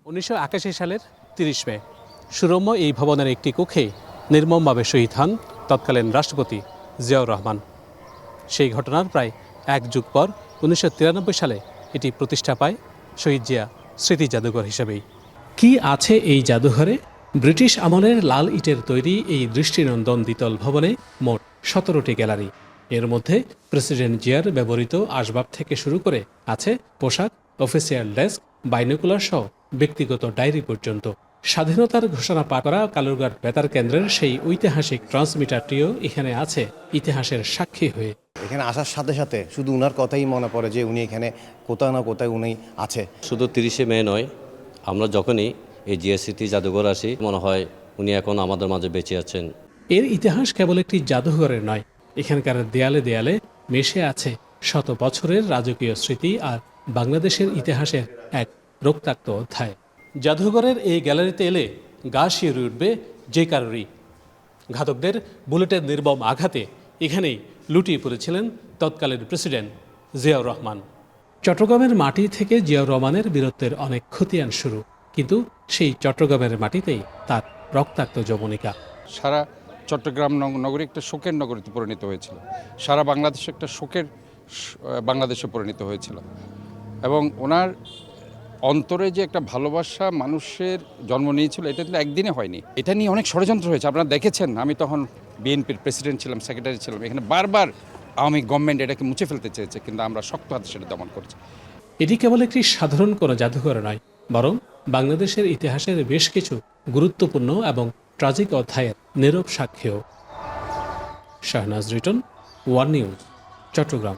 1981 সালের 30 মে সুরম্য এই ভবনের একটি কক্ষে নির্মমভাবে শহীদ হন তৎকালীন রাষ্ট্রপতি জিয়াউর রহমান। সেই ঘটনার প্রায় এক যুগ পর 1993 সালে এটি প্রতিষ্ঠা পায় শহীদ জিয়া স্মৃতি জাদুঘর হিসেবেই। কি আছে এই জাদুঘরে? ব্রিটিশ আমলের লাল ইটের তৈরি এই দৃষ্টিনন্দন দ্বিতল ভবনে মোট 17টি গ্যালারি। এর মধ্যে প্রেসিডেন্ট জিয়ার ব্যবহৃত আসবাব থেকে শুরু করে আছে পোশাক, অফিসিয়াল ডেস্ক, বাইনোকুলার সহ ব্যক্তিগত ডায়েরি পর্যন্ত। স্বাধীনতার ঘোষণা পাঠ করা কালুরঘাট বেতার কেন্দ্রের সেই ঐতিহাসিক ট্রান্সমিটারটিও এখানে আছে ইতিহাসের সাক্ষী হয়ে। এখানে আসার সাথে সাথে শুধু উনার কথাই মনে পড়ে যে উনি এখানে কোথাও না কোথায় উনি আছে। শুধু 30 মে নয়, আমরা যখনই এই জিয়া স্মৃতি জাদুঘর আসি মনে হয় উনি এখন আমাদের মাঝে বেঁচে আছেন। এর ইতিহাস কেবল একটি জাদুঘরের নয়, এখানকার দেয়ালে দেয়ালে মিশে আছে শত বছরের রাজকীয় স্মৃতি আর বাংলাদেশের ইতিহাসের এক রক্তাক্ত অধ্যায়। জাদুঘরের এই গ্যালারিতে এলে গা শিউরে উঠবে যে কারোরই। ঘাতকদের বুলেটের নির্মম আঘাতে এখানেই লুটিয়ে পড়েছিলেন তৎকালীন প্রেসিডেন্ট জিয়াউর রহমান। চট্টগ্রামের মাটি থেকে জিয়াউর রহমানের বীরত্বের অনেক খতিয়ান শুরু, কিন্তু সেই চট্টগ্রামের মাটিতেই তার রক্তাক্ত যবনিকা। সারা চট্টগ্রাম নগরী একটা শোকের নগরীতে পরিণত হয়েছিল, সারা বাংলাদেশ একটা শোকের বাংলাদেশে পরিণত হয়েছিল। এবং ওনার অন্তরে যে একটা ভালোবাসা মানুষের জন্ম নিয়েছিল, এটা কিন্তু একদিনে হয়নি। এটা নিয়ে অনেক ষড়যন্ত্র হয়েছে, আপনারা দেখেছেন। আমি তখন বিএনপির প্রেসিডেন্ট ছিলাম, সেক্রেটারি ছিলাম। এখানে বারবার আওয়ামী গভর্নমেন্ট এটাকে মুছে ফেলতে চেয়েছে, কিন্তু আমরা শক্ত হাতে সেটা দমন করছি। এটি কেবল একটি সাধারণ কোনো জাদুঘর নয়, বরং বাংলাদেশের ইতিহাসের বেশ কিছু গুরুত্বপূর্ণ এবং ট্রাজিক অধ্যায়ের নীরব সাক্ষ্যও। Shahnaz Riton, One News, Chittagong.